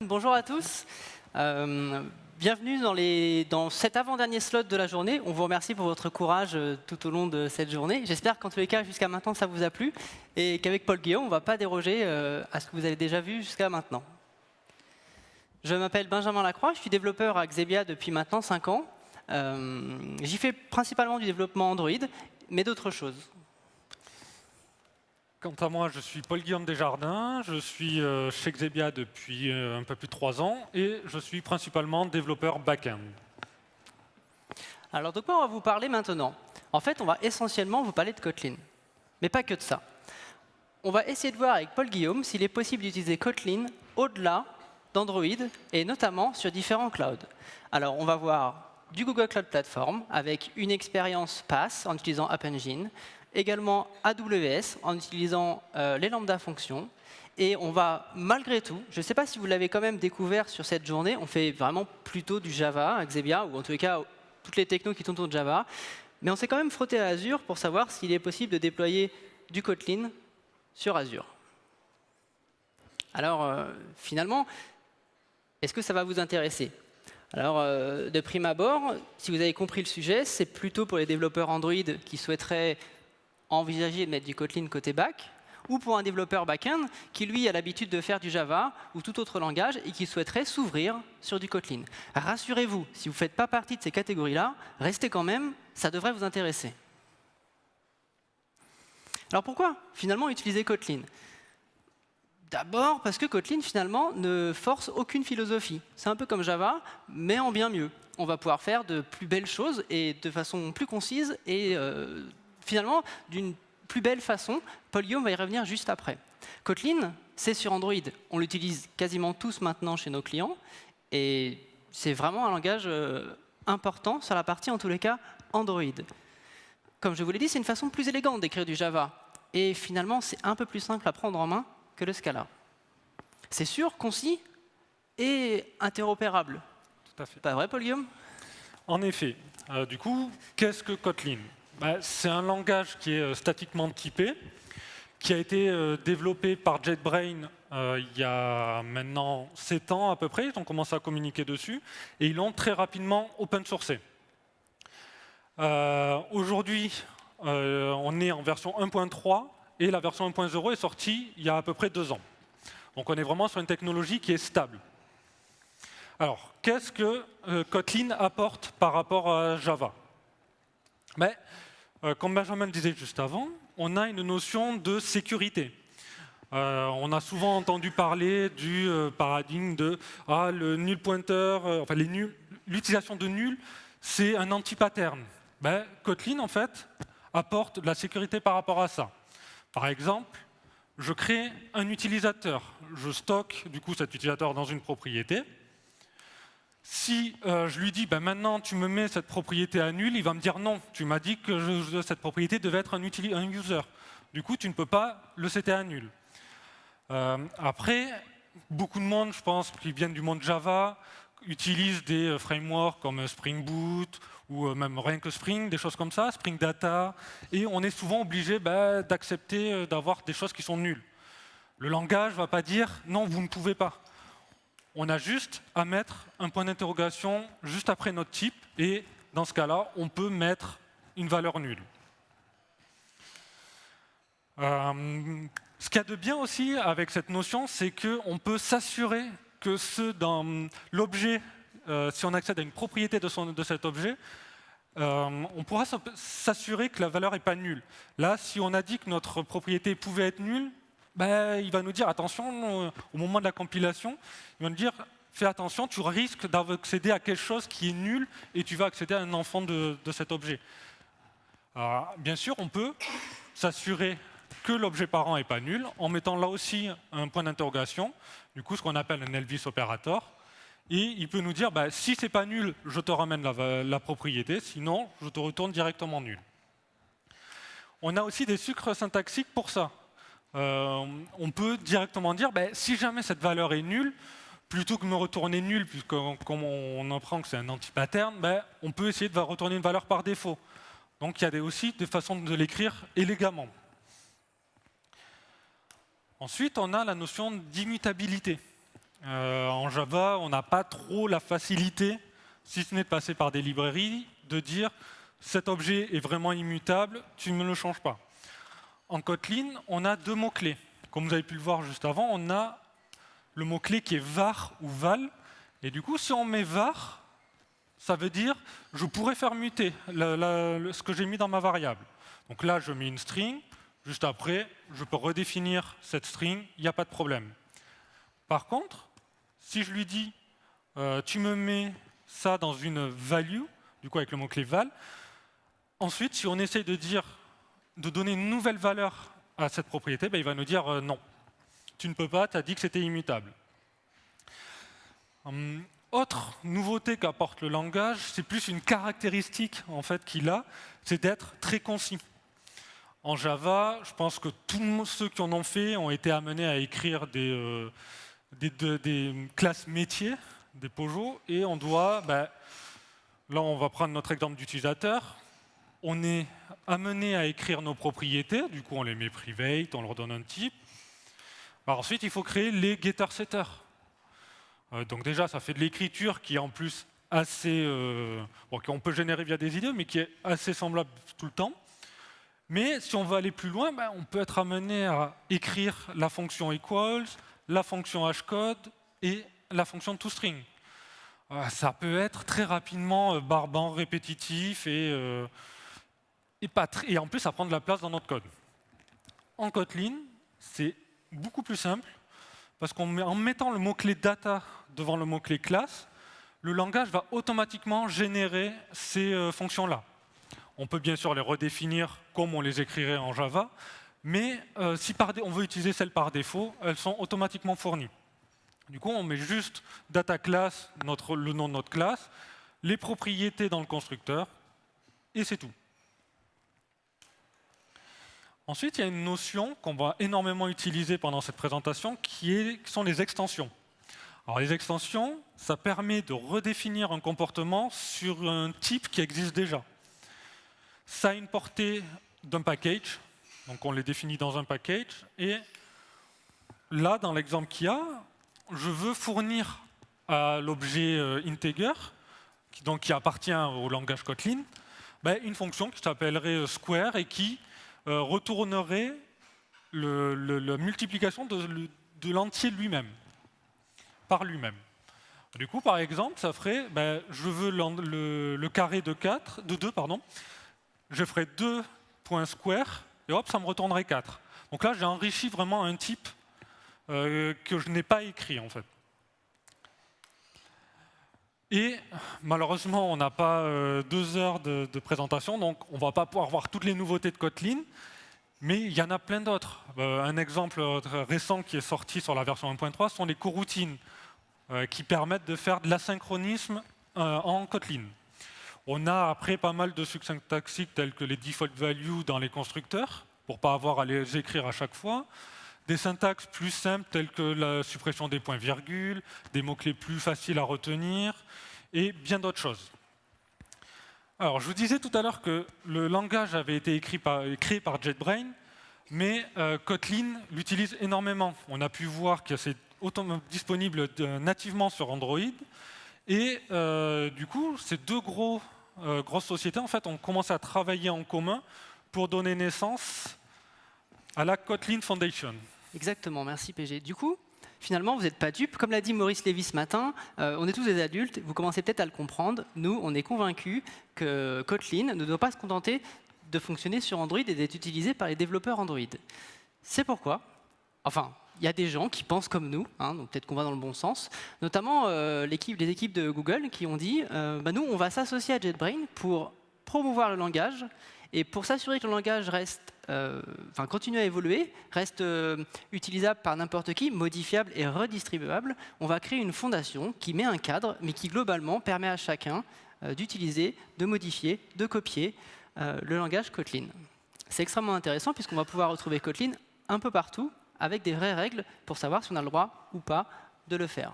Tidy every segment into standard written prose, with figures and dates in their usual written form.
Bonjour à tous. Bienvenue dans cet avant-dernier slot de la journée. On vous remercie pour votre courage tout au long de cette journée. J'espère qu'en tous les cas, jusqu'à maintenant, ça vous a plu et qu'avec Paul Guillaume, on ne va pas déroger à ce que vous avez déjà vu jusqu'à maintenant. Je m'appelle Benjamin Lacroix, je suis développeur à Xebia depuis maintenant 5 ans. J'y fais principalement du développement Android, mais d'autres choses. Quant à moi, je suis Paul-Guillaume Desjardins, je suis chez Xebia depuis un peu plus de 3 ans et je suis principalement développeur back-end. Alors de quoi on va vous parler maintenant? En fait, on va essentiellement vous parler de Kotlin, mais pas que de ça. On va essayer de voir avec Paul Guillaume s'il est possible d'utiliser Kotlin au-delà d'Android et notamment sur différents clouds. Alors on va voir du Google Cloud Platform avec une expérience PaaS en utilisant App Engine, également AWS en utilisant les lambda fonctions. Et on va, malgré tout, je ne sais pas si vous l'avez quand même découvert sur cette journée, on fait vraiment plutôt du Java à Xebia, ou en tous les cas, toutes les technos qui tournent autour de Java. Mais on s'est quand même frotté à Azure pour savoir s'il est possible de déployer du Kotlin sur Azure. Alors, finalement, est-ce que ça va vous intéresser? Alors, de prime abord, si vous avez compris le sujet, c'est plutôt pour les développeurs Android qui souhaiteraient envisager de mettre du Kotlin côté back, ou pour un développeur back-end qui, lui, a l'habitude de faire du Java ou tout autre langage et qui souhaiterait s'ouvrir sur du Kotlin. Rassurez-vous, si vous ne faites pas partie de ces catégories-là, restez quand même, ça devrait vous intéresser. Alors pourquoi, finalement, utiliser Kotlin? D'abord parce que Kotlin, finalement, ne force aucune philosophie. C'est un peu comme Java, mais en bien mieux. On va pouvoir faire de plus belles choses et de façon plus concise et finalement d'une plus belle façon. Paul Guillaume va y revenir juste après. Kotlin, c'est sur Android. On l'utilise quasiment tous maintenant chez nos clients. Et c'est vraiment un langage important sur la partie, en tous les cas, Android. Comme je vous l'ai dit, c'est une façon plus élégante d'écrire du Java. Et finalement, c'est un peu plus simple à prendre en main que le Scala. C'est sûr, concis et interopérable. Tout à fait. Pas vrai, Paul Guillaume? En effet. Du coup, qu'est-ce que Kotlin? C'est un langage qui est statiquement typé, qui a été développé par JetBrains il y a maintenant 7 ans à peu près. Ils ont commencé à communiquer dessus et ils l'ont très rapidement open sourcé. Aujourd'hui, on est en version 1.3 et la version 1.0 est sortie il y a à peu près 2 ans. Donc on est vraiment sur une technologie qui est stable. Alors, qu'est-ce que Kotlin apporte par rapport à Java? Comme Benjamin le disait juste avant, on a une notion de sécurité. On a souvent entendu parler du paradigme de le null pointer, l'utilisation de nul, c'est un anti-pattern. Kotlin, en fait, apporte de la sécurité par rapport à ça. Par exemple, je crée un utilisateur. Je stocke du coup cet utilisateur dans une propriété. Si je lui dis maintenant tu me mets cette propriété à nul, il va me dire non, tu m'as dit que cette propriété devait être un user. Du coup, tu ne peux pas le setter à nul. Après, beaucoup de monde, je pense, qui viennent du monde Java, utilisent des frameworks comme Spring Boot ou même rien que Spring, des choses comme ça, Spring Data, et on est souvent obligé d'accepter d'avoir des choses qui sont nulles. Le langage ne va pas dire non, vous ne pouvez pas. On a juste à mettre un point d'interrogation juste après notre type, et dans ce cas-là, on peut mettre une valeur nulle. Ce qu'il y a de bien aussi avec cette notion, c'est qu'on peut s'assurer que dans l'objet, si on accède à une propriété de cet objet, on pourra s'assurer que la valeur n'est pas nulle. Là, si on a dit que notre propriété pouvait être nulle, il va nous dire attention, au moment de la compilation, il va nous dire fais attention, tu risques d'accéder à quelque chose qui est nul et tu vas accéder à un enfant de cet objet. Alors, bien sûr, on peut s'assurer que l'objet parent n'est pas nul en mettant là aussi un point d'interrogation, du coup ce qu'on appelle un Elvis operator. Et il peut nous dire, si ce n'est pas nul, je te ramène la propriété, sinon je te retourne directement nul. On a aussi des sucres syntaxiques pour ça. On peut directement dire, si jamais cette valeur est nulle, plutôt que de me retourner nul, puisque comme on apprend que c'est un anti-pattern, on peut essayer de retourner une valeur par défaut. Donc il y a aussi des façons de l'écrire élégamment. Ensuite, on a la notion d'immutabilité. En Java, on n'a pas trop la facilité, si ce n'est de passer par des librairies, de dire cet objet est vraiment immutable, tu ne le changes pas. En Kotlin, on a deux mots-clés. Comme vous avez pu le voir juste avant, on a le mot-clé qui est var ou val. Et du coup, si on met var, ça veut dire je pourrais faire muter ce que j'ai mis dans ma variable. Donc là, je mets une string. Juste après, je peux redéfinir cette string, il n'y a pas de problème. Par contre, si je lui dis tu me mets ça dans une value, du coup avec le mot-clé val, ensuite, si on essaye de donner une nouvelle valeur à cette propriété, ben, il va nous dire non. Tu ne peux pas, tu as dit que c'était immutable. Autre nouveauté qu'apporte le langage, c'est plus une caractéristique en fait, qu'il a, c'est d'être très concis. En Java, je pense que tous ceux qui en ont fait ont été amenés à écrire des classes métiers, des POJO, et on doit, là on va prendre notre exemple d'utilisateur, on est amené à écrire nos propriétés, du coup on les met private, on leur donne un type. Ensuite il faut créer les getter-setters. Donc déjà ça fait de l'écriture qui est en plus assez, qu'on peut générer via des idées, mais qui est assez semblable tout le temps. Mais si on veut aller plus loin, on peut être amené à écrire la fonction equals, la fonction hashcode et la fonction toString. Ça peut être très rapidement barbant, répétitif et en plus ça prend de la place dans notre code. En Kotlin, c'est beaucoup plus simple parce qu'en mettant le mot-clé data devant le mot-clé classe, le langage va automatiquement générer ces fonctions-là. On peut bien sûr les redéfinir comme on les écrirait en Java, mais si on veut utiliser celles par défaut, elles sont automatiquement fournies. Du coup, on met juste data class, le nom de notre classe, les propriétés dans le constructeur, et c'est tout. Ensuite, il y a une notion qu'on va énormément utiliser pendant cette présentation, qui sont les extensions. Alors, les extensions, ça permet de redéfinir un comportement sur un type qui existe déjà. Ça a une portée d'un package, donc on les définit dans un package, et là, dans l'exemple qu'il y a, je veux fournir à l'objet integer, qui appartient au langage Kotlin, une fonction qui s'appellerait square et qui retournerait la multiplication de l'entier lui-même, par lui-même. Du coup, par exemple, ça ferait, je veux le carré de 2, je ferai 2.square, et hop, ça me retournerait 4. Donc là, j'ai enrichi vraiment un type que je n'ai pas écrit, en fait. Et malheureusement, on n'a pas 2 heures de présentation, donc on ne va pas pouvoir voir toutes les nouveautés de Kotlin, mais il y en a plein d'autres. Un exemple récent qui est sorti sur la version 1.3 sont les coroutines, qui permettent de faire de l'asynchronisme en Kotlin. On a après pas mal de succès syntaxiques tels que les default values dans les constructeurs, pour ne pas avoir à les écrire à chaque fois. Des syntaxes plus simples telles que la suppression des points-virgules, des mots-clés plus faciles à retenir, et bien d'autres choses. Alors, je vous disais tout à l'heure que le langage avait été créé par JetBrains, mais Kotlin l'utilise énormément. On a pu voir que c'est disponible nativement sur Android, et du coup, ces deux grosses sociétés en fait, ont commencé à travailler en commun pour donner naissance à la Kotlin Foundation. Exactement, merci PG. Du coup, finalement, vous n'êtes pas dupes. Comme l'a dit Maurice Lévy ce matin, on est tous des adultes, vous commencez peut-être à le comprendre. Nous, on est convaincus que Kotlin ne doit pas se contenter de fonctionner sur Android et d'être utilisé par les développeurs Android. C'est pourquoi, il y a des gens qui pensent comme nous, donc peut-être qu'on va dans le bon sens, notamment les équipes de Google qui ont dit nous, on va s'associer à JetBrains pour promouvoir le langage et pour s'assurer que le langage continue à évoluer, reste utilisable par n'importe qui, modifiable et redistribuable. On va créer une fondation qui met un cadre, mais qui globalement permet à chacun d'utiliser, de modifier, de copier le langage Kotlin. C'est extrêmement intéressant puisqu'on va pouvoir retrouver Kotlin un peu partout avec des vraies règles pour savoir si on a le droit ou pas de le faire.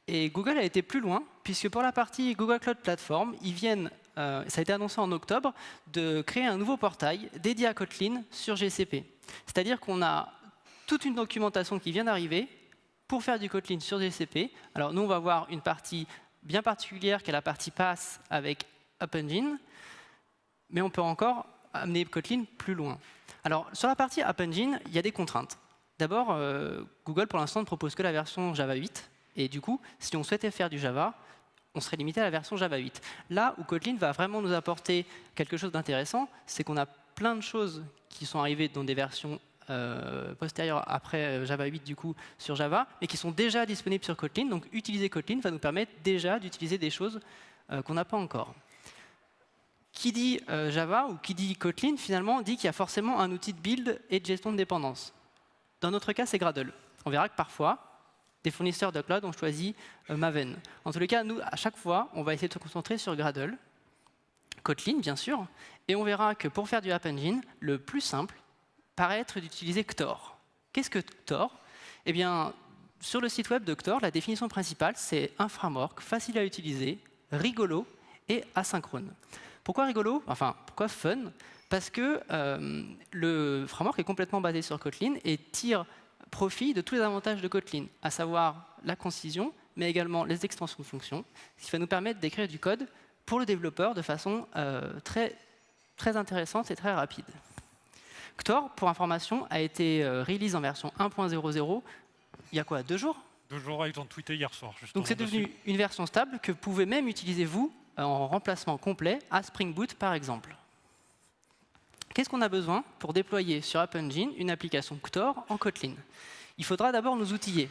Et Google a été plus loin, puisque pour la partie Google Cloud Platform, ils viennent, ça a été annoncé en octobre, de créer un nouveau portail dédié à Kotlin sur GCP. C'est-à-dire qu'on a toute une documentation qui vient d'arriver pour faire du Kotlin sur GCP. Alors nous, on va voir une partie bien particulière qui est la partie pass avec App Engine, mais on peut encore amener Kotlin plus loin. Alors sur la partie App Engine, il y a des contraintes. D'abord, Google pour l'instant ne propose que la version Java 8, et du coup, si on souhaitait faire du Java, on serait limité à la version Java 8. Là où Kotlin va vraiment nous apporter quelque chose d'intéressant, c'est qu'on a plein de choses qui sont arrivées dans des versions postérieures après Java 8 du coup sur Java, mais qui sont déjà disponibles sur Kotlin. Donc utiliser Kotlin va nous permettre déjà d'utiliser des choses qu'on n'a pas encore. Qui dit Java ou qui dit Kotlin, finalement, dit qu'il y a forcément un outil de build et de gestion de dépendance. Dans notre cas, c'est Gradle. On verra que parfois, des fournisseurs de cloud ont choisi Maven. En tous les cas, nous, à chaque fois, on va essayer de se concentrer sur Gradle, Kotlin, bien sûr, et on verra que pour faire du App Engine, le plus simple paraît être d'utiliser Ctor. Qu'est-ce que Ctor? Eh bien, sur le site web de Ctor, la définition principale, c'est un framework facile à utiliser, rigolo et asynchrone. Pourquoi rigolo? Enfin, pourquoi fun? Parce que le framework est complètement basé sur Kotlin et tire profit de tous les avantages de Kotlin, à savoir la concision, mais également les extensions de fonctions, ce qui va nous permettre d'écrire du code pour le développeur de façon très intéressante et très rapide. Ctor, pour information, a été release en version 1.00 il y a quoi, 2 jours? 2 jours, ils ont tweeté hier soir. Donc c'est devenu une version stable que vous pouvez même utiliser vous en remplacement complet à Spring Boot par exemple. Qu'est-ce qu'on a besoin pour déployer sur App Engine une application Ctor en Kotlin? Il faudra d'abord nous outiller.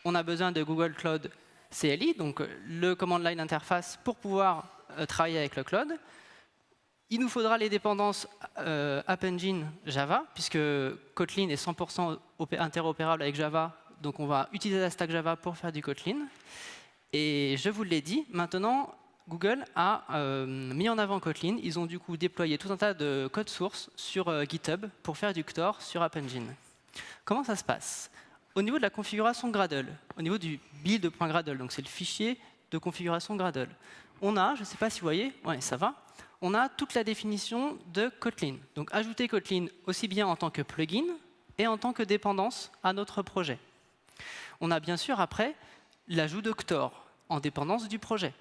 On a besoin de Google Cloud CLI, donc le command line interface pour pouvoir travailler avec le cloud. Il nous faudra les dépendances App Engine Java, puisque Kotlin est 100% interopérable avec Java, donc on va utiliser la stack Java pour faire du Kotlin. Et je vous l'ai dit, maintenant, Google a mis en avant Kotlin. Ils ont du coup déployé tout un tas de code source sur GitHub pour faire du Ctor sur App Engine. Comment ça se passe? Au niveau de la configuration Gradle, au niveau du build.gradle, donc c'est le fichier de configuration Gradle, on a, je ne sais pas si vous voyez, ouais, ça va, on a toute la définition de Kotlin. Donc ajouter Kotlin aussi bien en tant que plugin et en tant que dépendance à notre projet. On a bien sûr après l'ajout de Ctor en dépendance du projet.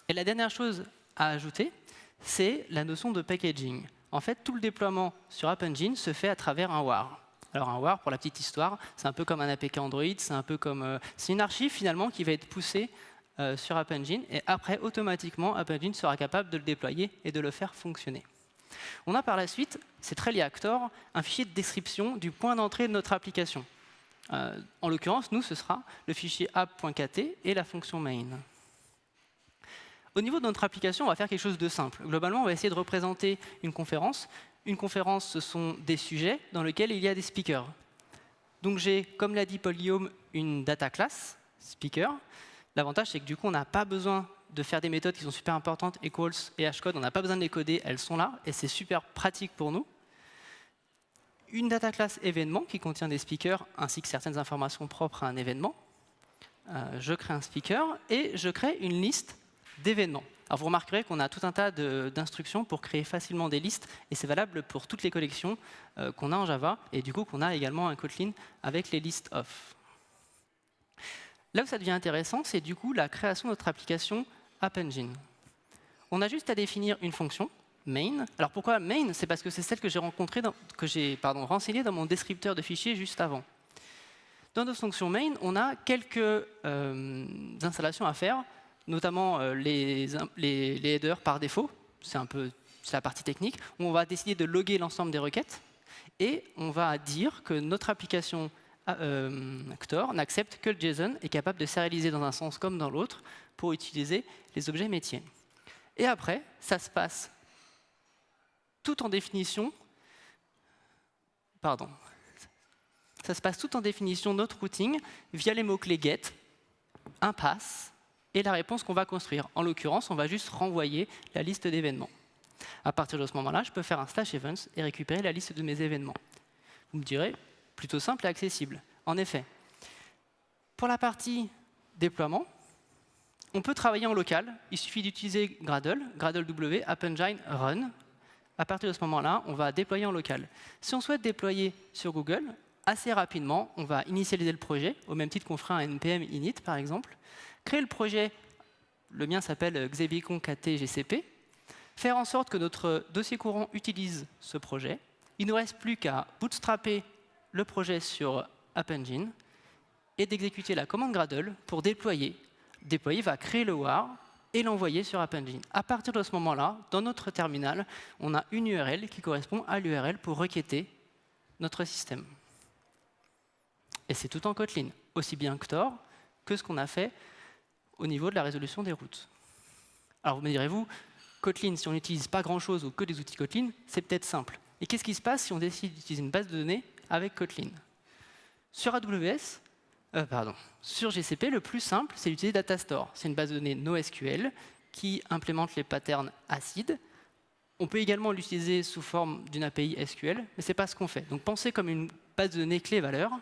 Et la dernière chose à ajouter, c'est la notion de packaging. En fait, tout le déploiement sur App Engine se fait à travers un WAR. Alors un WAR, pour la petite histoire, c'est un peu comme un APK Android, c'est une archive finalement qui va être poussée sur App Engine, et après, automatiquement, App Engine sera capable de le déployer et de le faire fonctionner. On a par la suite, c'est très lié à Ctor, un fichier de description du point d'entrée de notre application. En l'occurrence, nous, ce sera le fichier app.kt et la fonction main. Au niveau de notre application, on va faire quelque chose de simple. Globalement, on va essayer de représenter une conférence. Une conférence, ce sont des sujets dans lesquels il y a des speakers. Donc j'ai, comme l'a dit Paul Guillaume, une data class, speaker. L'avantage, c'est que du coup, on n'a pas besoin de faire des méthodes qui sont super importantes, equals et hashcode. On n'a pas besoin de les coder, elles sont là, et c'est super pratique pour nous. Une data class événement qui contient des speakers ainsi que certaines informations propres à un événement. Je crée un speaker et je crée une liste d'événements. Alors vous remarquerez qu'on a tout un tas d'instructions pour créer facilement des listes, et c'est valable pour toutes les collections qu'on a en Java, et du coup qu'on a également un Kotlin avec les listes off. Là où ça devient intéressant, c'est du coup la création de notre application App Engine. On a juste à définir une fonction, main. Alors pourquoi main? C'est parce que c'est celle que j'ai renseignée dans mon descripteur de fichier juste avant. Dans notre fonction main, on a quelques installations à faire, notamment les headers par défaut. C'est la partie technique, où on va décider de loguer l'ensemble des requêtes, et on va dire que notre application Ctor n'accepte que le JSON, est capable de sérialiser dans un sens comme dans l'autre pour utiliser les objets métiers. Et après, ça se passe tout en définition. Ça se passe tout en définition notre routing via les mots-clés get, un pass et la réponse qu'on va construire. En l'occurrence, on va juste renvoyer la liste d'événements. À partir de ce moment-là, je peux faire un /events et récupérer la liste de mes événements. Vous me direz, plutôt simple et accessible. En effet, pour la partie déploiement, on peut travailler en local. Il suffit d'utiliser Gradle, Gradle W, App Engine, Run. À partir de ce moment-là, on va déployer en local. Si on souhaite déployer sur Google, assez rapidement, on va initialiser le projet, au même titre qu'on ferait un npm init, par exemple, créer le projet, le mien s'appelle xebicon-kt-gcp, faire en sorte que notre dossier courant utilise ce projet. Il ne nous reste plus qu'à bootstrapper le projet sur App Engine et d'exécuter la commande Gradle pour déployer. Déployer va créer le war et l'envoyer sur App Engine. À partir de ce moment-là, dans notre terminal, on a une URL qui correspond à l'URL pour requêter notre système. Et c'est tout en Kotlin, aussi bien que Tor que ce qu'on a fait au niveau de la résolution des routes. Alors vous me direz-vous, Kotlin, si on n'utilise pas grand-chose ou que des outils Kotlin, c'est peut-être simple. Et qu'est-ce qui se passe si on décide d'utiliser une base de données avec Kotlin? Sur sur GCP, le plus simple, c'est d'utiliser Datastore. C'est une base de données NoSQL qui implémente les patterns acides. On peut également l'utiliser sous forme d'une API SQL, mais ce n'est pas ce qu'on fait. Donc pensez comme une base de données clé-valeur.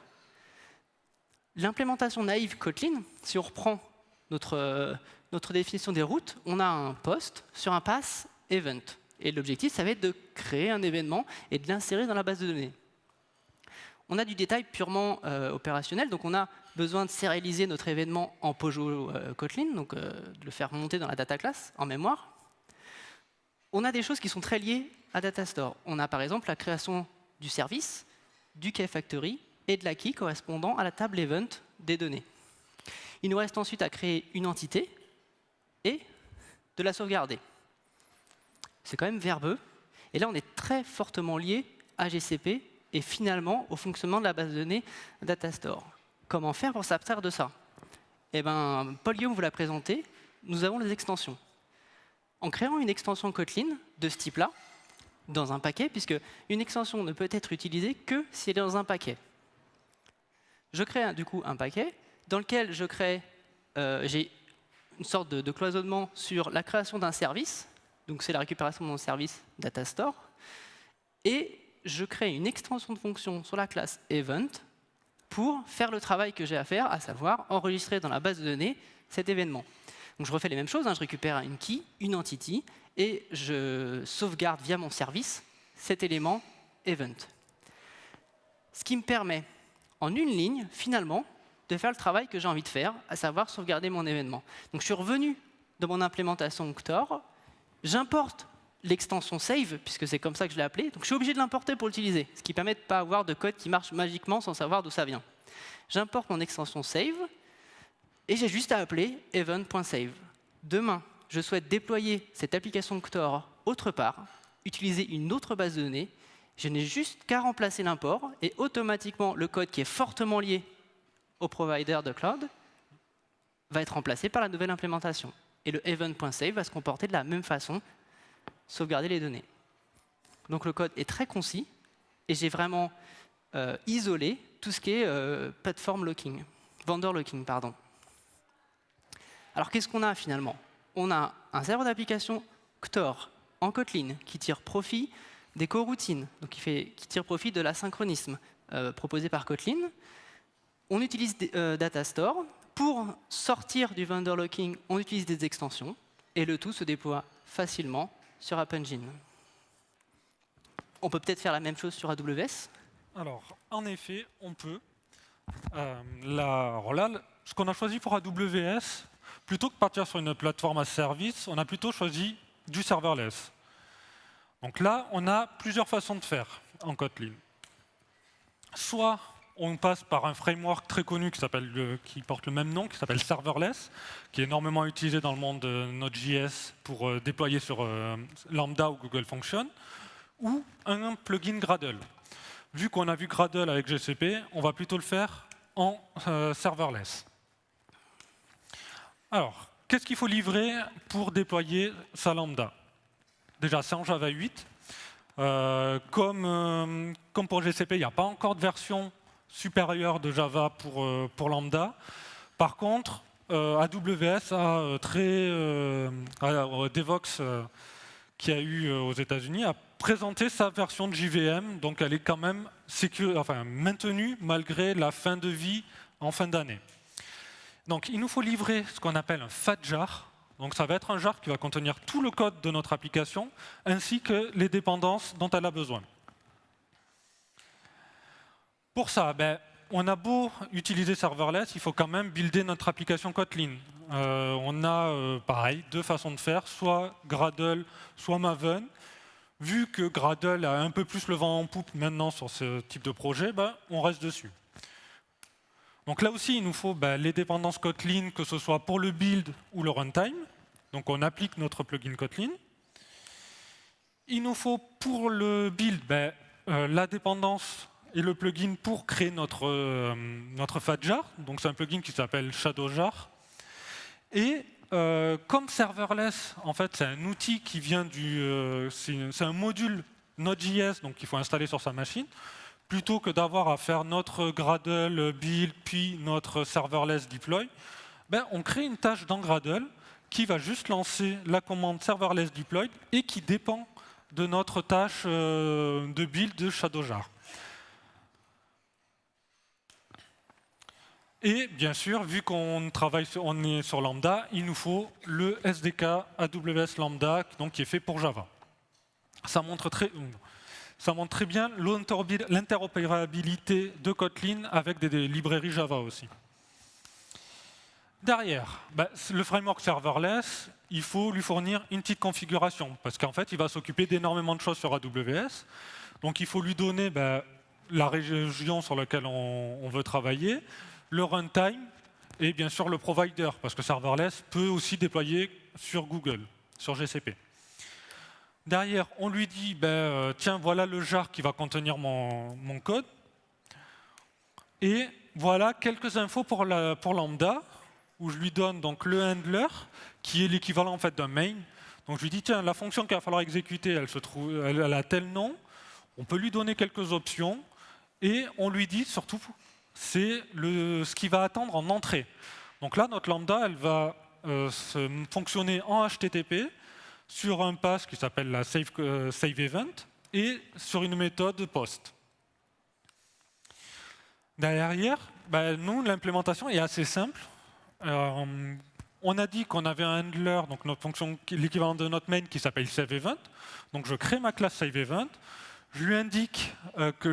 L'implémentation naïve Kotlin, si on reprend notre définition des routes, on a un post sur un pass event. Et l'objectif, ça va être de créer un événement et de l'insérer dans la base de données. On a du détail purement opérationnel, donc on a besoin de sérialiser notre événement en POJO Kotlin, donc de le faire monter dans la data class en mémoire. On a des choses qui sont très liées à Datastore. On a par exemple la création du service, du keyfactory et de la key correspondant à la table event des données. Il nous reste ensuite à créer une entité et de la sauvegarder. C'est quand même verbeux. Et là, on est très fortement lié à GCP et finalement au fonctionnement de la base de données Datastore. Comment faire pour s'abstraire de ça? Eh bien, Paul Guillaume vous l'a présenté, nous avons les extensions. En créant une extension Kotlin de ce type-là, dans un paquet, puisque une extension ne peut être utilisée que si elle est dans un paquet. Je crée du coup un paquet dans lequel j'ai une sorte de cloisonnement sur la création d'un service, donc c'est la récupération de mon service Datastore, et je crée une extension de fonction sur la classe event pour faire le travail que j'ai à faire, à savoir enregistrer dans la base de données cet événement. Donc je refais les mêmes choses, je récupère une key, une entity, et je sauvegarde via mon service cet élément event. Ce qui me permet, en une ligne, finalement, de faire le travail que j'ai envie de faire, à savoir sauvegarder mon événement. Donc je suis revenu dans mon implémentation Tor, j'importe l'extension save, puisque c'est comme ça que je l'ai appelé, donc je suis obligé de l'importer pour l'utiliser, ce qui permet de ne pas avoir de code qui marche magiquement sans savoir d'où ça vient. J'importe mon extension save, et j'ai juste à appeler event.save. Demain, je souhaite déployer cette application Tor autre part, utiliser une autre base de données, je n'ai juste qu'à remplacer l'import, et automatiquement, le code qui est fortement lié au provider de cloud va être remplacé par la nouvelle implémentation. Et le event.save va se comporter de la même façon, sauvegarder les données. Donc le code est très concis, et j'ai vraiment isolé tout ce qui est platform locking, vendor locking, pardon. Alors qu'est-ce qu'on a finalement? On a un serveur d'application Tor en Kotlin qui tire profit des coroutines, donc qui tire profit de l'asynchronisme proposé par Kotlin. On utilise Datastore. Pour sortir du vendor locking, on utilise des extensions. Et le tout se déploie facilement sur App Engine. On peut peut-être faire la même chose sur AWS? Alors, en effet, on peut. Alors là, ce qu'on a choisi pour AWS, plutôt que partir sur une plateforme à service, on a plutôt choisi du serverless. Donc là, on a plusieurs façons de faire en Kotlin. Soit on passe par un framework très connu qui porte le même nom, qui s'appelle Serverless, qui est énormément utilisé dans le monde de Node.js pour déployer sur Lambda ou Google Function, ou un plugin Gradle. Vu qu'on a vu Gradle avec GCP, on va plutôt le faire en serverless. Alors, qu'est-ce qu'il faut livrer pour déployer sa Lambda? Déjà, c'est en Java 8. Comme pour GCP, il n'y a pas encore de version supérieure de Java pour Lambda. Par contre, AWS a Devoxx, qui a eu aux États-Unis, a présenté sa version de JVM, donc elle est quand même maintenue malgré la fin de vie en fin d'année. Donc il nous faut livrer ce qu'on appelle un fat jar. Donc ça va être un jar qui va contenir tout le code de notre application, ainsi que les dépendances dont elle a besoin. Pour ça, on a beau utiliser serverless, il faut quand même builder notre application Kotlin. On a, pareil, deux façons de faire, soit Gradle, soit Maven. Vu que Gradle a un peu plus le vent en poupe maintenant sur ce type de projet, on reste dessus. Donc là aussi, il nous faut les dépendances Kotlin, que ce soit pour le build ou le runtime. Donc on applique notre plugin Kotlin. Il nous faut pour le build la dépendance et le plugin pour créer notre FatJar. Donc c'est un plugin qui s'appelle ShadowJar. Et comme serverless, en fait, c'est un outil qui vient c'est un module Node.js, donc qu'il faut installer sur sa machine. Plutôt que d'avoir à faire notre Gradle build puis notre serverless deploy, on crée une tâche dans Gradle qui va juste lancer la commande serverless deploy et qui dépend de notre tâche de build de ShadowJar. Et bien sûr, vu qu'on est sur Lambda, il nous faut le SDK AWS Lambda, donc qui est fait pour Java. Ça montre très bien l'interopérabilité de Kotlin avec des librairies Java aussi. Derrière, le framework serverless, il faut lui fournir une petite configuration, parce qu'en fait, il va s'occuper d'énormément de choses sur AWS. Donc il faut lui donner la région sur laquelle on veut travailler, le runtime et bien sûr le provider, parce que serverless peut aussi déployer sur Google, sur GCP. Derrière, on lui dit, tiens, voilà le jar qui va contenir mon code. Et voilà quelques infos pour Lambda, où je lui donne donc le handler, qui est l'équivalent en fait d'un main. Donc je lui dis, tiens, la fonction qu'il va falloir exécuter, elle a tel nom. On peut lui donner quelques options. Et on lui dit surtout, c'est ce qu'il va attendre en entrée. Donc là, notre Lambda, elle va fonctionner en HTTP, sur un pass qui s'appelle la save event et sur une méthode post. Derrière, nous, l'implémentation est assez simple. On a dit qu'on avait un handler, donc notre fonction, l'équivalent de notre main qui s'appelle saveEvent. Donc je crée ma classe saveEvent. Je lui indique que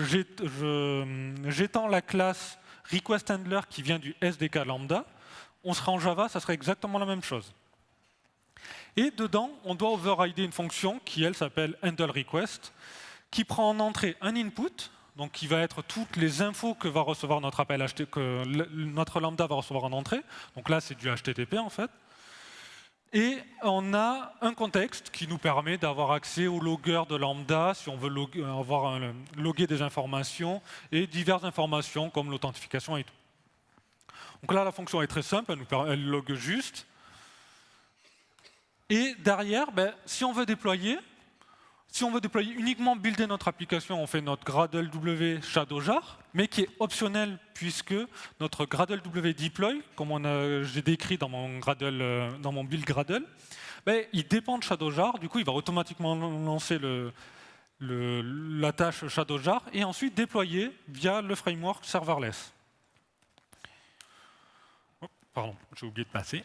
j'étends la classe requestHandler qui vient du SDK Lambda. On sera en Java, ça serait exactement la même chose. Et dedans, on doit overrider une fonction qui, elle, s'appelle handleRequest, qui prend en entrée un input, donc qui va être toutes les infos que va recevoir notre appel que notre lambda va recevoir en entrée. Donc là, c'est du HTTP en fait. Et on a un contexte qui nous permet d'avoir accès au logger de lambda si on veut loguer des informations et diverses informations comme l'authentification et tout. Donc là, la fonction est très simple, elle log juste. Et derrière, si on veut déployer uniquement builder notre application, on fait notre Gradle W ShadowJar, mais qui est optionnel puisque notre Gradle W deploy, comme j'ai décrit dans mon build Gradle, il dépend de ShadowJar. Du coup, il va automatiquement lancer la tâche ShadowJar et ensuite déployer via le framework serverless. Oh, pardon, j'ai oublié de passer.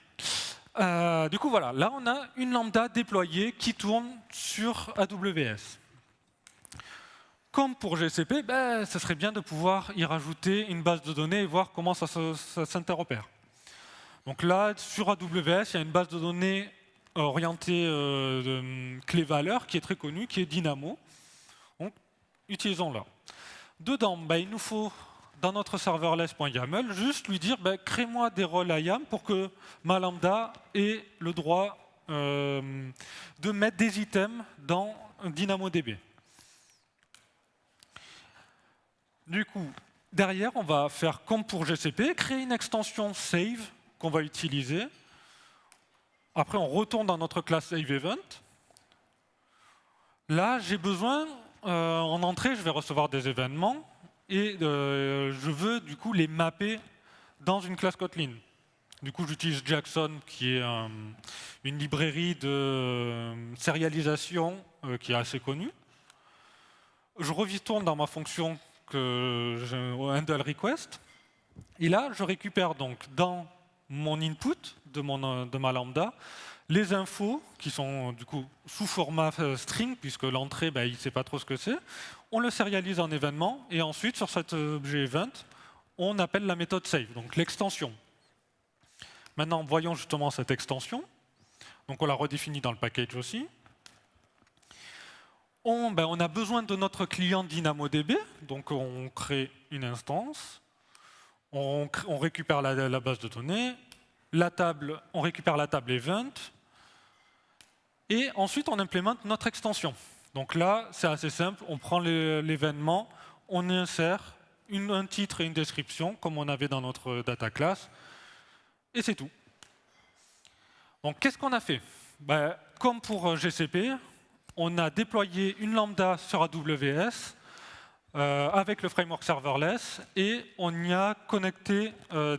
Du coup, voilà, là on a une lambda déployée qui tourne sur AWS. Comme pour GCP, ce serait bien de pouvoir y rajouter une base de données et voir comment ça s'interopère. Donc là, sur AWS, il y a une base de données orientée clé-valeur qui est très connue, qui est Dynamo. Donc, utilisons-la. Dedans, il nous faut dans notre serverless.yaml, juste lui dire crée-moi des rôles IAM pour que ma lambda ait le droit de mettre des items dans DynamoDB. Du coup, derrière, on va faire comme pour GCP, créer une extension save qu'on va utiliser. Après, on retourne dans notre classe saveEvent. Là, j'ai besoin, en entrée, je vais recevoir des événements. Et je veux du coup les mapper dans une classe Kotlin. Du coup, j'utilise Jackson, qui est une librairie de sérialisation qui est assez connue. Je retourne dans ma fonction handleRequest. Et là, je récupère donc dans mon input de ma lambda les infos, qui sont du coup sous format string, puisque l'entrée, il ne sait pas trop ce que c'est, on le sérialise en événement, et ensuite, sur cet objet event, on appelle la méthode save, donc l'extension. Maintenant, voyons justement cette extension. Donc on la redéfinit dans le package aussi. On a besoin de notre client DynamoDB, donc on crée une instance, on récupère la base de données, on récupère la table event, et ensuite on implémente notre extension. Donc là, c'est assez simple, on prend l'événement, on insère un titre et une description, comme on avait dans notre data class, et c'est tout. Donc qu'est-ce qu'on a fait? Comme pour GCP, on a déployé une lambda sur AWS avec le framework serverless et on y a connecté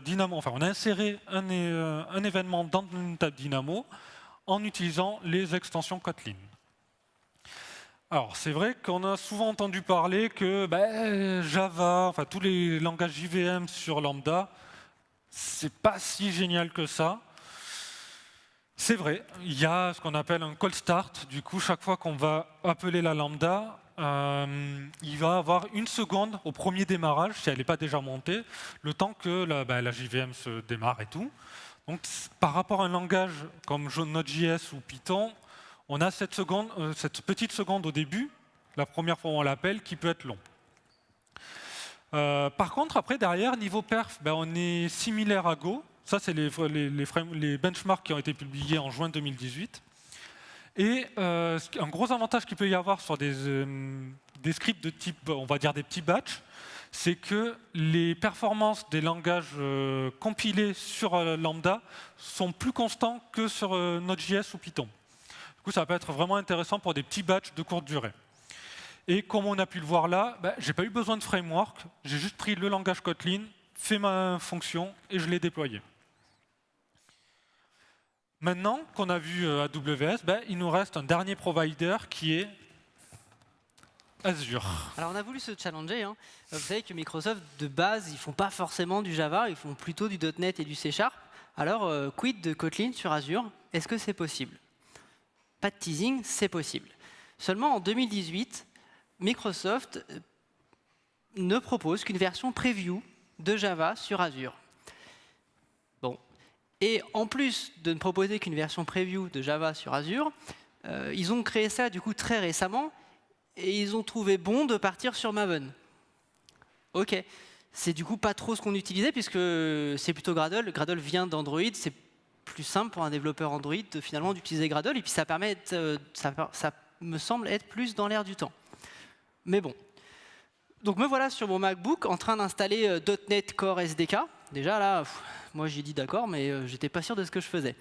Dynamo, enfin on a inséré un événement dans une table Dynamo en utilisant les extensions Kotlin. Alors c'est vrai qu'on a souvent entendu parler que Java, enfin tous les langages JVM sur lambda, c'est pas si génial que ça. C'est vrai, il y a ce qu'on appelle un call start. Du coup, chaque fois qu'on va appeler la lambda, il va avoir une seconde au premier démarrage, si elle n'est pas déjà montée, le temps que la JVM se démarre et tout. Donc, par rapport à un langage comme Node.js ou Python, on a cette petite seconde au début, la première fois où on l'appelle, qui peut être long. Par contre, après, derrière, niveau perf, on est similaire à Go. Ça, c'est les benchmarks qui ont été publiés en juin 2018. Et un gros avantage qu'il peut y avoir sur des scripts de type, on va dire des petits batchs, c'est que les performances des langages compilés sur Lambda sont plus constants que sur Node.js ou Python. Du coup, ça peut être vraiment intéressant pour des petits batchs de courte durée. Et comme on a pu le voir là, je n'ai pas eu besoin de framework, j'ai juste pris le langage Kotlin, fait ma fonction et je l'ai déployé. Maintenant qu'on a vu AWS, il nous reste un dernier provider qui est Azure. Alors on a voulu se challenger. Vous savez que Microsoft, de base, ils ne font pas forcément du Java, ils font plutôt du .NET et du C#. Alors, quid de Kotlin sur Azure? Est-ce que c'est possible? Pas de teasing, c'est possible. Seulement en 2018, Microsoft ne propose qu'une version preview de Java sur Azure. Bon. Et en plus de ne proposer qu'une version preview de Java sur Azure, ils ont créé ça du coup très récemment et ils ont trouvé bon de partir sur Maven. Ok, c'est du coup pas trop ce qu'on utilisait puisque c'est plutôt Gradle. Gradle vient d'Android, c'est plus simple pour un développeur Android finalement d'utiliser Gradle et puis ça permet, ça me semble être plus dans l'air du temps. Mais bon. Donc me voilà sur mon MacBook en train d'installer .NET Core SDK. Déjà là, moi j'ai dit d'accord, mais j'étais pas sûr de ce que je faisais.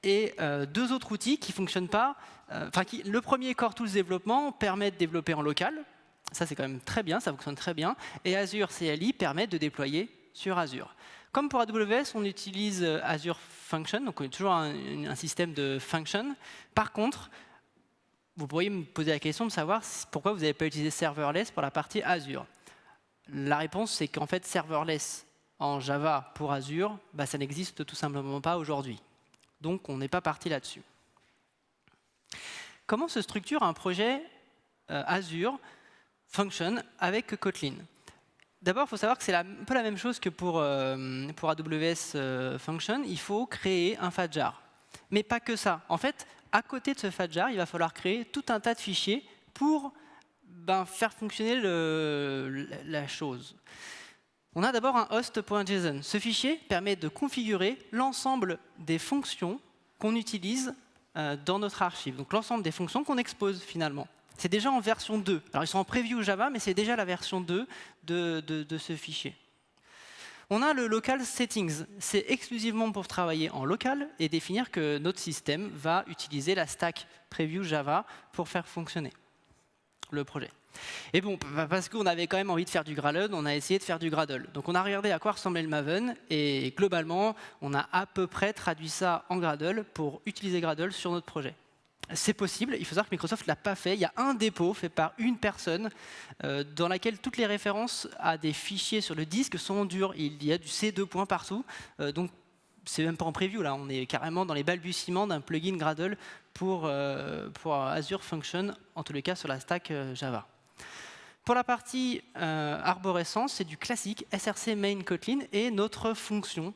Et deux autres outils qui fonctionnent pas. Le premier, Core Tools Développement, permet de développer en local. Ça c'est quand même très bien, ça fonctionne très bien. Et Azure CLI permet de déployer sur Azure. Comme pour AWS, on utilise Azure Function, donc on a toujours un système de function. Par contre, vous pourriez me poser la question de savoir pourquoi vous n'avez pas utilisé serverless pour la partie Azure. La réponse, c'est qu'en fait, serverless en Java pour Azure, ça n'existe tout simplement pas aujourd'hui. Donc, on n'est pas parti là-dessus. Comment se structure un projet Azure Function avec Kotlin? D'abord, il faut savoir que c'est un peu la même chose que pour AWS Function. Il faut créer un Fadjar. Mais pas que ça. En fait, à côté de ce Fadjar, il va falloir créer tout un tas de fichiers pour faire fonctionner la chose. On a d'abord un host.json. Ce fichier permet de configurer l'ensemble des fonctions qu'on utilise dans notre archive. Donc l'ensemble des fonctions qu'on expose finalement. C'est déjà en version 2. Alors ils sont en preview Java, mais c'est déjà la version 2 de ce fichier. On a le local settings. C'est exclusivement pour travailler en local et définir que notre système va utiliser la stack preview Java pour faire fonctionner le projet. Et bon, parce qu'on avait quand même envie de faire du Gradle, on a essayé de faire du Gradle. Donc on a regardé à quoi ressemblait le Maven et globalement, on a à peu près traduit ça en Gradle pour utiliser Gradle sur notre projet. C'est possible, il faut savoir que Microsoft ne l'a pas fait. Il y a un dépôt fait par une personne dans laquelle toutes les références à des fichiers sur le disque sont dures. Il y a du C2 partout. Donc c'est même pas en preview là, on est carrément dans les balbutiements d'un plugin Gradle pour Azure Function, en tous les cas sur la stack Java. Pour la partie arborescence, c'est du classique src main Kotlin et notre fonction.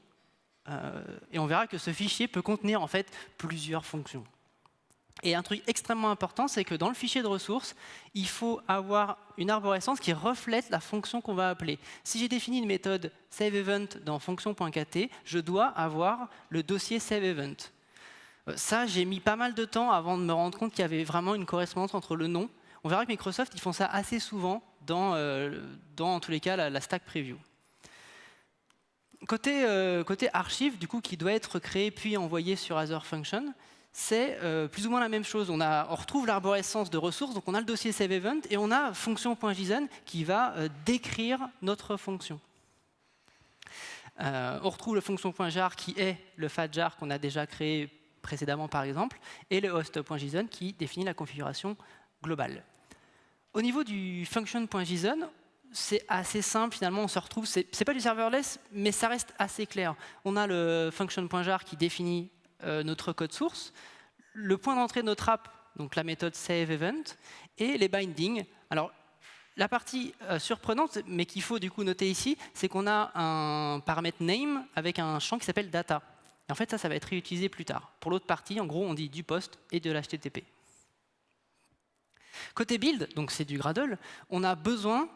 Et on verra que ce fichier peut contenir en fait plusieurs fonctions. Et un truc extrêmement important, c'est que dans le fichier de ressources, il faut avoir une arborescence qui reflète la fonction qu'on va appeler. Si j'ai défini une méthode saveEvent dans function.kt, je dois avoir le dossier saveEvent. Ça, j'ai mis pas mal de temps avant de me rendre compte qu'il y avait vraiment une correspondance entre le nom. On verra que Microsoft, ils font ça assez souvent dans en tous les cas, la stack preview. Côté archive, du coup, qui doit être créé puis envoyé sur Azure Function, c'est plus ou moins la même chose. On retrouve l'arborescence de ressources, donc on a le dossier saveEvent et on a function.json qui va décrire notre fonction. On retrouve le function.jar qui est le fat.jar qu'on a déjà créé précédemment par exemple, et le host.json qui définit la configuration globale. Au niveau du function.json, c'est assez simple finalement, on se retrouve, c'est pas du serverless, mais ça reste assez clair. On a le function.jar qui définit notre code source, le point d'entrée de notre app, donc la méthode saveEvent, et les bindings. Alors, la partie surprenante, mais qu'il faut du coup noter ici, c'est qu'on a un paramètre name avec un champ qui s'appelle data. Et en fait, ça va être réutilisé plus tard. Pour l'autre partie, en gros, on dit du post et de l'HTTP. Côté build, donc c'est du Gradle, on a besoin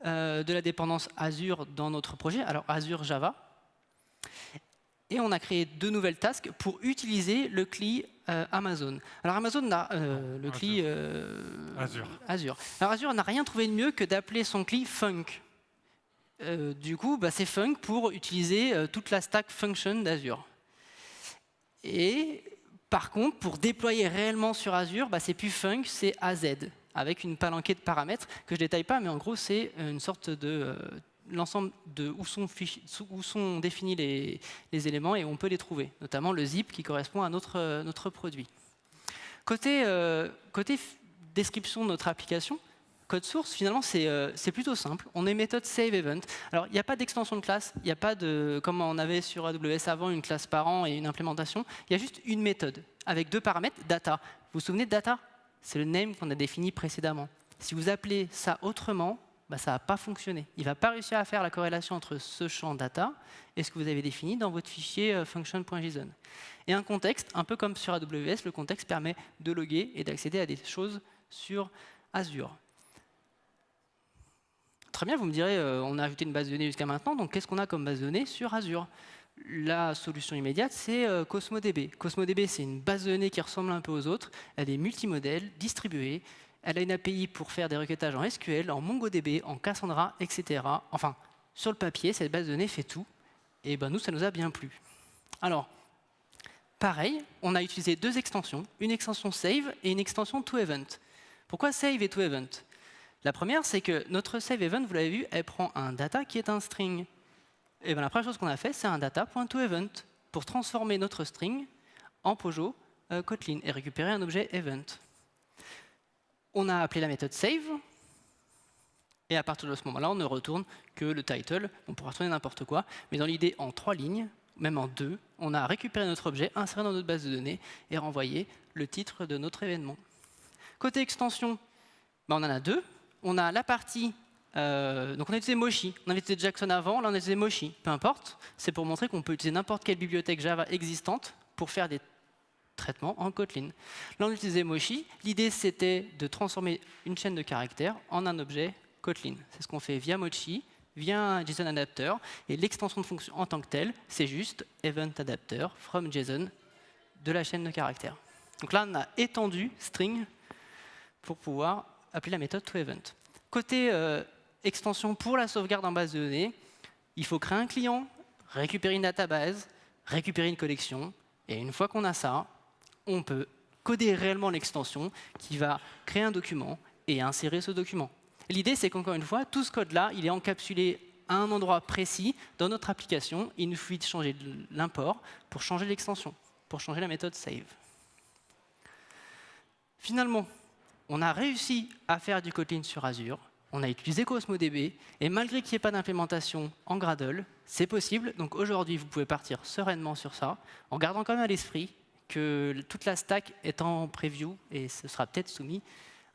de la dépendance Azure dans notre projet, alors Azure Java. Et on a créé 2 nouvelles tasks pour utiliser le CLI Amazon. Alors Amazon a le CLI Azure. Alors Azure n'a rien trouvé de mieux que d'appeler son CLI Func. Du coup, c'est Func pour utiliser toute la stack function d'Azure. Et par contre, pour déployer réellement sur Azure, c'est plus Func, c'est AZ, avec une palanquée de paramètres que je ne détaille pas, mais en gros, c'est une sorte de l'ensemble de où sont définis les éléments et on peut les trouver, notamment le zip qui correspond à notre produit. Côté description de notre application, code source, finalement, c'est plutôt simple. On a une méthode saveEvent. Alors, il n'y a pas d'extension de classe, il n'y a pas de, comme on avait sur AWS avant, une classe parent et une implémentation. Il y a juste une méthode avec 2 paramètres, data. Vous vous souvenez de data? C'est le name qu'on a défini précédemment. Si vous appelez ça autrement, ça ne va pas fonctionner. Il ne va pas réussir à faire la corrélation entre ce champ data et ce que vous avez défini dans votre fichier function.json. Et un contexte, un peu comme sur AWS, le contexte permet de loguer et d'accéder à des choses sur Azure. Très bien, vous me direz, on a ajouté une base de données jusqu'à maintenant, donc qu'est-ce qu'on a comme base de données sur Azure? La solution immédiate, c'est CosmoDB. CosmoDB, c'est une base de données qui ressemble un peu aux autres. Elle est multimodèle, distribuée. Elle a une API pour faire des requêtages en SQL, en MongoDB, en Cassandra, etc. Enfin, sur le papier, cette base de données fait tout. Et nous, ça nous a bien plu. Alors, pareil, on a utilisé 2 extensions, une extension Save et une extension ToEvent. Pourquoi Save et ToEvent? La première, c'est que notre SaveEvent, vous l'avez vu, elle prend un data qui est un string. Et la première chose qu'on a fait, c'est un data.toEvent pour transformer notre string en Pojo Kotlin et récupérer un objet event. On a appelé la méthode save, et à partir de ce moment-là, on ne retourne que le title. On pourra retourner n'importe quoi, mais dans l'idée, en 3 lignes, même en 2, on a récupéré notre objet, inséré dans notre base de données et renvoyé le titre de notre événement. Côté extension, on en a 2. On a la partie, donc on a utilisé Mochi. On avait utilisé Jackson avant, là on a utilisé Mochi. Peu importe, c'est pour montrer qu'on peut utiliser n'importe quelle bibliothèque Java existante pour faire des traitements en Kotlin. Là on a utilisé Mochi. L'idée c'était de transformer une chaîne de caractères en un objet Kotlin. C'est ce qu'on fait via Mochi, via un JSON adapter. Et l'extension de fonction en tant que telle, c'est juste event adapter from JSON de la chaîne de caractères. Donc là on a étendu string pour pouvoir appeler la méthode toEvent. Côté extension pour la sauvegarde en base de données, il faut créer un client, récupérer une database, récupérer une collection, et une fois qu'on a ça, on peut coder réellement l'extension qui va créer un document et insérer ce document. L'idée, c'est qu'encore une fois, tout ce code-là, il est encapsulé à un endroit précis dans notre application. Il nous suffit de changer l'import pour changer l'extension, pour changer la méthode save. Finalement, on a réussi à faire du Kotlin sur Azure. on a utilisé CosmoDB, et malgré qu'il n'y ait pas d'implémentation en Gradle, c'est possible. Donc aujourd'hui, vous pouvez partir sereinement sur ça, en gardant quand même à l'esprit que toute la stack est en preview, et ce sera peut-être soumis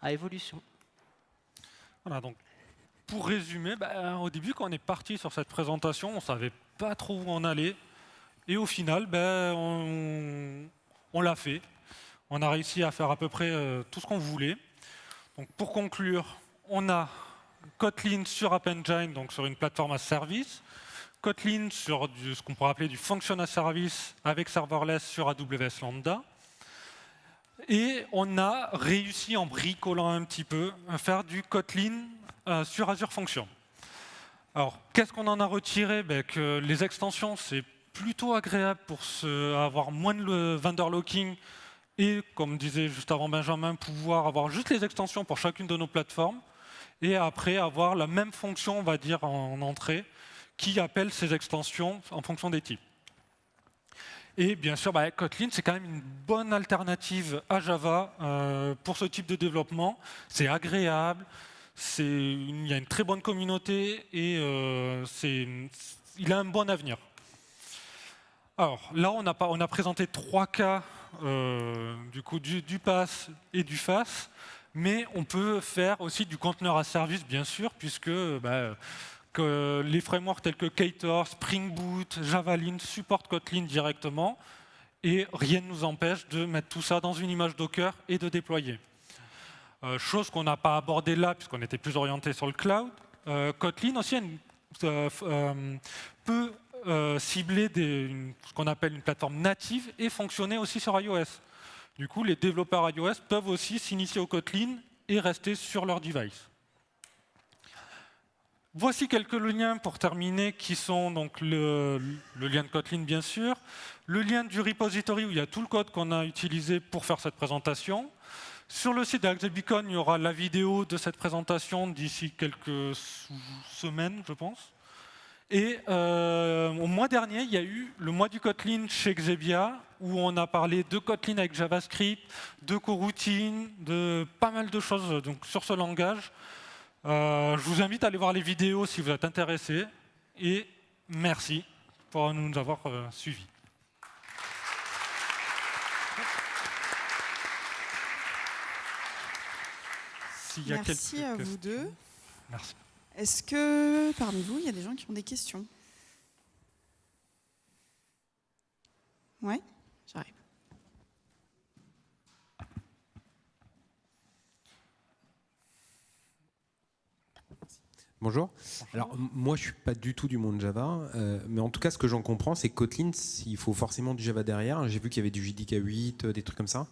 à évolution. Voilà, donc pour résumer, au début, quand on est parti sur cette présentation, on ne savait pas trop où on allait. Et au final, on l'a fait. On a réussi à faire à peu près tout ce qu'on voulait. Donc, pour conclure, on a Kotlin sur App Engine, donc sur une plateforme as service. Kotlin sur ce qu'on pourrait appeler du function as service avec serverless sur AWS Lambda. Et on a réussi, en bricolant un petit peu, à faire du Kotlin sur Azure Function. Alors, qu'est-ce qu'on en a retiré? Que les extensions, c'est plutôt agréable pour avoir moins de vendor locking et, comme disait juste avant Benjamin, pouvoir avoir juste les extensions pour chacune de nos plateformes et après avoir la même fonction, on va dire, en entrée qui appelle ces extensions en fonction des types. Et bien sûr, Kotlin, c'est quand même une bonne alternative à Java pour ce type de développement. C'est agréable, il y a une très bonne communauté et il a un bon avenir. Alors là, on a présenté 3 cas du PaaS et du FaaS, mais on peut faire aussi du conteneur as service, bien sûr, puisque que les frameworks tels que Ktor, Spring Boot, Javelin supportent Kotlin directement et rien ne nous empêche de mettre tout ça dans une image Docker et de déployer. Chose qu'on n'a pas abordée là puisqu'on était plus orienté sur le cloud. Kotlin aussi peut cibler ce qu'on appelle une plateforme native et fonctionner aussi sur iOS. Du coup, les développeurs iOS peuvent aussi s'initier au Kotlin et rester sur leur device. Voici quelques liens pour terminer, qui sont donc le lien de Kotlin, bien sûr, le lien du repository où il y a tout le code qu'on a utilisé pour faire cette présentation. Sur le site d'Axelbeacon, il y aura la vidéo de cette présentation d'ici quelques semaines, je pense. Et au mois dernier, il y a eu le mois du Kotlin chez Xebia, où on a parlé de Kotlin avec JavaScript, de coroutines, de pas mal de choses donc, sur ce langage. Je vous invite à aller voir les vidéos si vous êtes intéressés. Et merci pour nous avoir suivis. Merci à vous deux. Merci. Est-ce que parmi vous, il y a des gens qui ont des questions? Ouais, j'arrive. Bonjour. Alors, moi, je ne suis pas du tout du monde Java, mais en tout cas, ce que j'en comprends, c'est que Kotlin, il faut forcément du Java derrière. J'ai vu qu'il y avait du JDK 8, des trucs comme ça.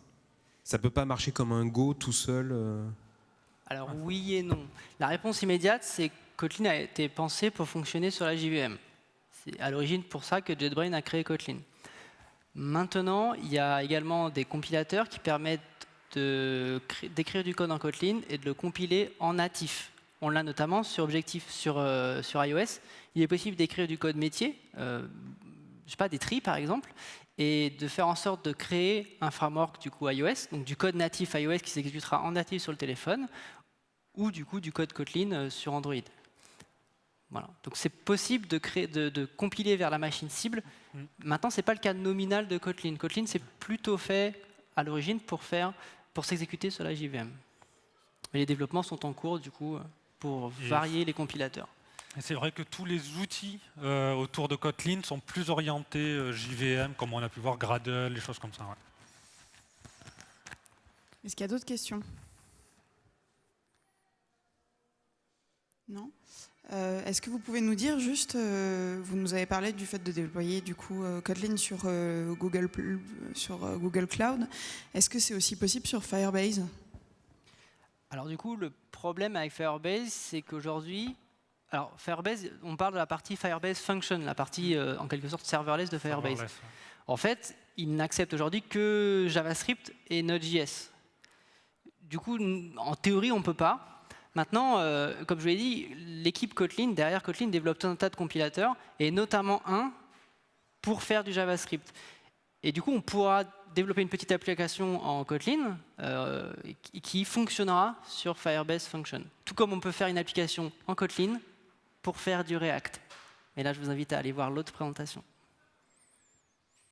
Ça ne peut pas marcher comme un Go tout seul Alors oui et non. La réponse immédiate, c'est que Kotlin a été pensé pour fonctionner sur la JVM. C'est à l'origine pour ça que JetBrains a créé Kotlin. Maintenant, il y a également des compilateurs qui permettent d'écrire du code en Kotlin et de le compiler en natif. On l'a notamment sur Objective sur iOS. Il est possible d'écrire du code métier, je sais pas, des trees par exemple, et de faire en sorte de créer un framework du coup iOS, donc du code natif iOS qui s'exécutera en natif sur le téléphone, ou du coup du code Kotlin sur Android. Voilà. Donc c'est possible de compiler vers la machine cible. Maintenant, ce n'est pas le cas nominal de Kotlin. Kotlin, c'est plutôt fait à l'origine pour s'exécuter sur la JVM. Mais les développements sont en cours du coup pour varier les compilateurs. C'est vrai que tous les outils autour de Kotlin sont plus orientés JVM, comme on a pu voir Gradle, les choses comme ça. Ouais. Est-ce qu'il y a d'autres questions? Non. Est-ce que vous pouvez nous dire juste, vous nous avez parlé du fait de déployer du coup Kotlin sur Google Cloud. Est-ce que c'est aussi possible sur Firebase? Alors du coup, le problème avec Firebase, c'est qu'aujourd'hui, alors Firebase, on parle de la partie Firebase Function, la partie en quelque sorte serverless de Firebase. Serverless, ouais. En fait, il n'accepte aujourd'hui que JavaScript et Node.js. Du coup, en théorie, on ne peut pas. Maintenant, comme je vous l'ai dit, l'équipe Kotlin, derrière Kotlin, développe un tas de compilateurs, et notamment un pour faire du JavaScript. Et du coup, on pourra développer une petite application en Kotlin qui fonctionnera sur Firebase Function. Tout comme on peut faire une application en Kotlin pour faire du React. Et là, je vous invite à aller voir l'autre présentation.